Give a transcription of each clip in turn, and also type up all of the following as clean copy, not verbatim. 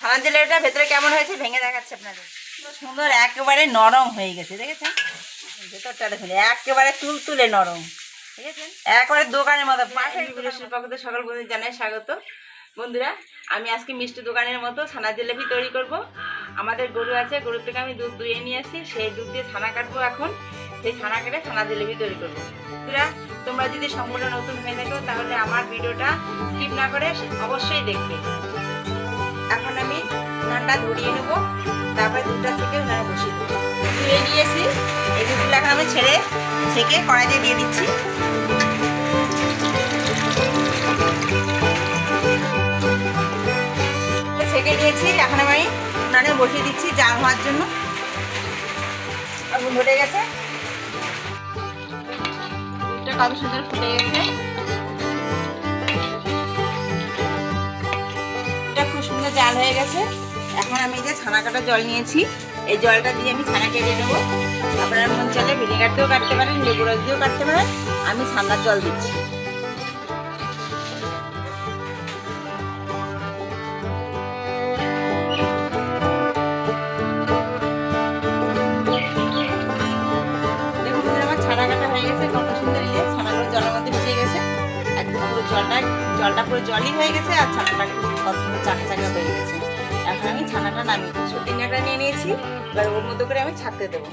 ছানার জিলেবিটা ভেতরে কেমন হয়েছে ভেঙে দেখাচ্ছে আপনাদের। সুন্দর একেবারে নরম হয়ে গেছে, দেখেছেন? ভেতরটা দেখুন একেবারে তুলতুলে নরম, দেখেছেন? একেবারে দোকানের মতো পারফেক্ট। পক্ষে সকল বন্ধু জানাই স্বাগত। বন্ধুরা, আমি আজকে মিষ্টি দোকানের মতো ছানার জিলেবি তৈরি করব। আমাদের গরু আছে, গরু থেকে আমি দুধ দুইয়ে নিয়ে আসছি, সেই দুধ দিয়ে ছানা কাটবো। এখন সেই ছানা কেটে ছানা জিলেবি তৈরি করবো। বন্ধুরা, তোমরা যদি সম্পূর্ণ নতুন হয়ে থাকো তাহলে আমার ভিডিওটা স্কিপ না করে অবশ্যই দেখবে। এখন আমি উনানটা ধরিয়ে নেব, তারপরে দুধটা থেকে উনানে বসিয়ে দেবো। ধুয়ে নিয়েছি, এই দুধগুলো এখন আমি ছেঁকে কড়াইতে দিয়ে দিচ্ছি। ছেঁকে নিয়েছি, এখন আমি উনানে বসিয়ে দিচ্ছি জাল হওয়ার জন্য। আগুন ধরে গেছে, দুধটা কত সুন্দর ফুটে গেছে, খুব সুন্দর জাল হয়ে গেছে। এখন আমি যে ছানা কাটা জল নিয়েছি, এই জলটা দিয়ে আমি ছানা কেটে নেবো। আপনারা মন চাইলে ভিনেগার দিয়েও কাটতে পারেন, লেবু রস দিয়েও কাটতে পারেন। আমি ছানার জল দিচ্ছি। দেখুন আমার ছানা কাটা হয়ে গেছে, কত সুন্দর ছানাগুলো জলের মধ্যে মিশে গেছে। একদম পুরো জলটা পুরো জলই হয়ে গেছে, আর ছানাটা কত সুন্দর চাকা চাকা হয়ে গেছে। এখন আমি ছানাটা নামিয়ে সত্যি নাটা নিয়ে নিয়েছি, এবার ওর মতো করে আমি ছাকতে দেবো।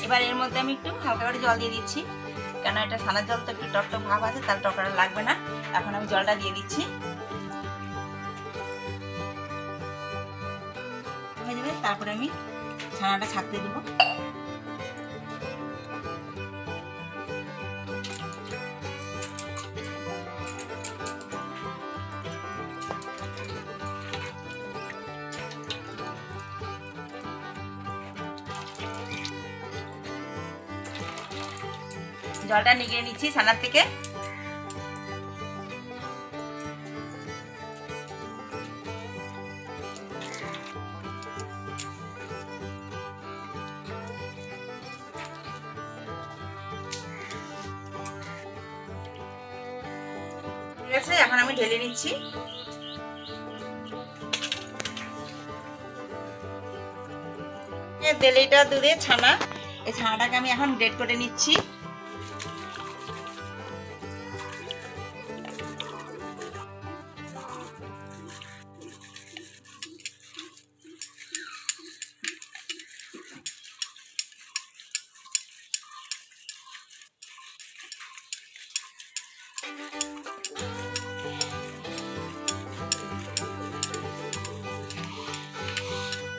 এবার এর মধ্যে আমি একটু হালকা করে জল দিয়ে দিচ্ছি, কেন এটা ছানার জল তো একটু টকটক ভাব আছে, তার টকটা লাগবে না। এখন আমি জলটা দিয়ে দিচ্ছি, হয়ে যাবে। তারপরে আমি ছানাটা ছাকতে দেবো। জলটা নিগড়ে নিচ্ছি ছানার থেকে। ঠিক আছে, এখন আমি ঢেলে নিচ্ছি। দেড় দুধে ছানা, এই ছানাটাকে আমি এখন গ্রেট করে নিচ্ছি।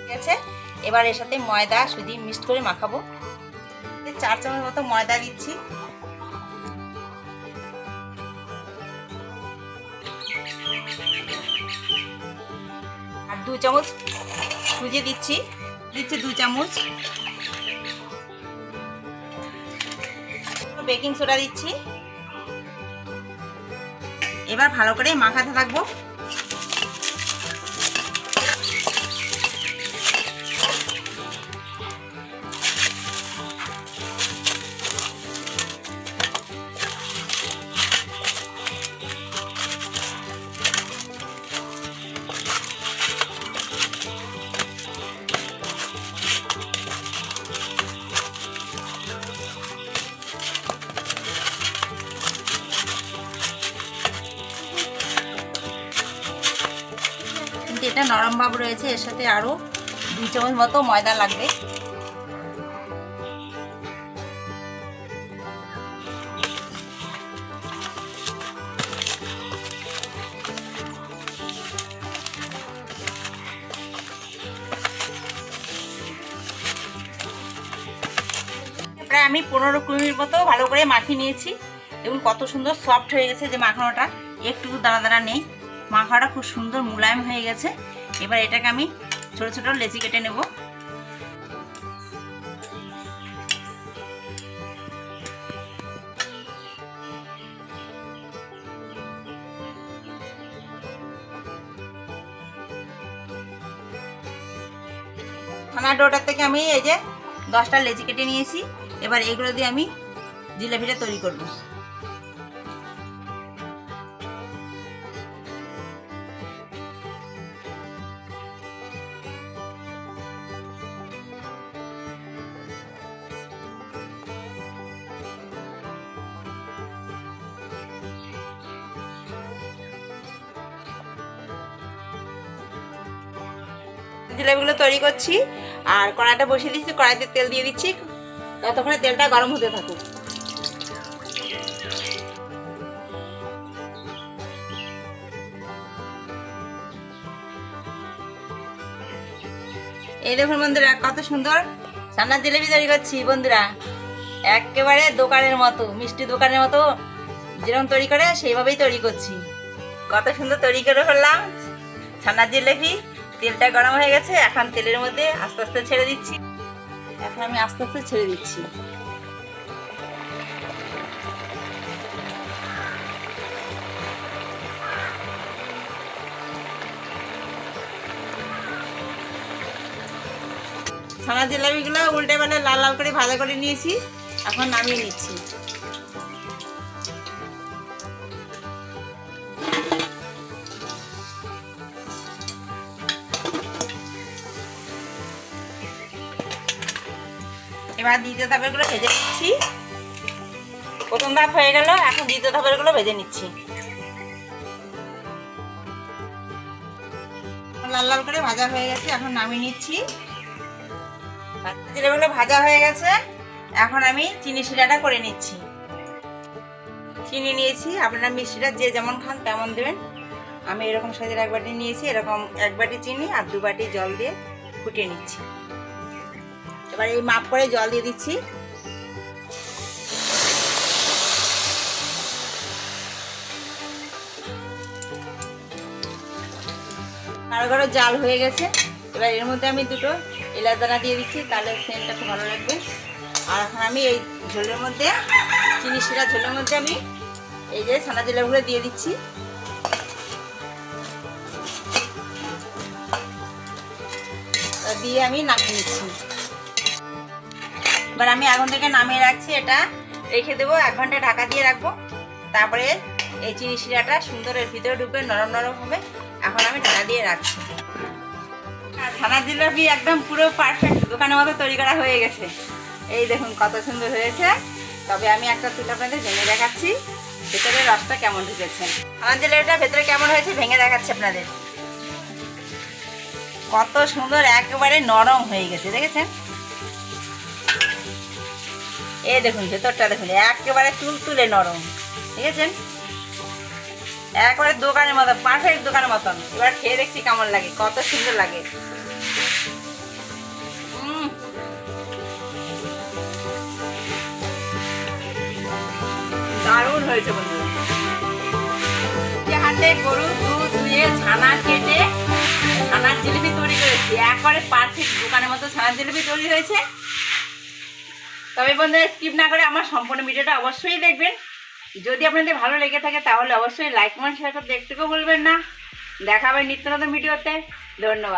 ঠিক আছে, এবার এর সাথে ময়দা সুজি মিক্সড করে মাখাবো। 4 চামচ মতো ময়দা দিচ্ছি, আর 2 চামচ সুজি দিচ্ছি 2 চামচ। বেকিং সোডা দিচ্ছি। এবার ভালো করে মাখাতে থাকবো। এটা নরম ভাব রয়েছে, এর সাথে আরো 2 চামচ মতো ময়দা লাগবে। প্রায় আমি 15-20 মিনিট মতো ভালো করে মাখিয়ে নিয়েছি। দেখুন কত সুন্দর সফট হয়ে গেছে, যে মাখানোটা একটু দানা দানা নেই, মাখাটা খুব সুন্দর মুলায়ম হয়ে গেছে। এবার এটাকে আমি ছোট ছোট লেচি কেটে নেব। ছানার ডোটা থেকে আমি এই যে 10টা লেচি কেটে নিয়েছি। এবার এগুলো দিয়ে আমি জিলাপিটা তৈরি করব। জিলাপিগুলো তৈরি করছি আর কড়াইটা বসিয়ে দিচ্ছি। কড়াইতে তেল দিয়ে দিচ্ছি, ততক্ষণে তেলটা গরম হতে থাকুক। এই দেখুন বন্ধুরা, কত সুন্দর ছানার জিলাপি তৈরি করছি বন্ধুরা, একেবারে দোকানের মতো, মিষ্টি দোকানের মতো যেরকম তৈরি করে সেইভাবেই তৈরি করছি। কত সুন্দর তৈরি করে ফেললাম ছানার জিলাপি। তেলটা গরম হয়ে গেছে, এখন তেলের মধ্যে আস্তে আস্তে ছেড়ে দিচ্ছি। এখন আমি আস্তে আস্তে ছেড়ে দিচ্ছি। ছানার জিলাপিগুলো উল্টে পাল্টে লাল লাল করে ভাজা করে নিয়েছি, এখন নামিয়ে নিচ্ছি। এবার দ্বিতীয় ধাপেরগুলো ভেজে নিচ্ছি। প্রথম ধাপ হয়ে গেল, এখন দ্বিতীয় ধাপেরগুলো ভেজে নিচ্ছি। লাল লাল করে ভাজা হয়ে গেছে, এখন নামিয়ে নিচ্ছি। জিলাপিগুলো ভাজা হয়ে গেছে, এখন আমি চিনি শিরাটা করে নিচ্ছি। চিনি নিয়েছি, আপনারা মিষ্টিটা যে যেমন খান তেমন দেবেন। আমি এরকম সাইজের 1 বাটি নিয়েছি, এরকম 1 বাটি চিনি আর 2 বাটি জল দিয়ে ফুটিয়ে নিচ্ছি। এবার এই মাপ করে জল দিয়ে দিচ্ছি। কারো কারো জাল হয়ে গেছে। এবার এর মধ্যে আমি 2টো এলাচ দানা দিয়ে দিচ্ছি, তাহলে সেন্টটা খুব ভালো লাগবে। আর এখন আমি এই ঝোলের মধ্যে, চিনি শিরা ঝোলের মধ্যে আমি এই যে ছানা জিলাপিগুলো দিয়ে দিচ্ছি। দিয়ে আমি নামিয়ে নিচ্ছি। এবার আমি আগুন থেকে নামিয়ে রাখছি, এটা রেখে দেবো, 1 ঘন্টা ঢাকা দিয়ে রাখবো। তারপরে এই চিনি শিরাটা সুন্দর এর ভিতরে ঢুকবে, নরম নরম হবে। এখন আমি ঢাকা দিয়ে রাখছি। আর ছানার জিলাপি একদম পুরো পারফেক্ট দোকানের মতো তৈরি করা হয়ে গেছে। এই দেখুন কত সুন্দর হয়েছে। তবে আমি একটা তুলে আপনাদের ভেঙে দেখাচ্ছি ভেতরের রসটা কেমন ঢুকেছে। ছানার জিলাপিটা ভেতরে কেমন হয়েছে ভেঙে দেখাচ্ছি আপনাদের। কত সুন্দর একেবারে নরম হয়ে গেছে, দেখেছেন? এই দেখুন ভেতরটা দেখুন, একেবারে তুলতুলে নরম, দেখেছেন? একবারে দোকানের মতো, পারফেক্ট দোকানের মতন। এবার খেয়ে দেখছি কেমন লাগে, কত সুন্দর লাগে। দারুণ হয়েছে বন্ধুরা। হাতে গরুর দুধ ধুয়ে ছানা কেটে ছানার জিলিপি তৈরি করেছি, একবারে পারফেক্ট দোকানের মতো ছানার জিলিপি তৈরি হয়েছে। তবে বন্ধুরা স্কিপ না করে আমার সম্পূর্ণ ভিডিওটা অবশ্যই দেখবেন। যদি আপনাদের ভালো লেগে থাকে তাহলে অবশ্যই লাইক কমেন্ট শেয়ার করতে একটুকু বলবেন না। দেখা হবে নিত্য নতুন ভিডিওতে। ধন্যবাদ।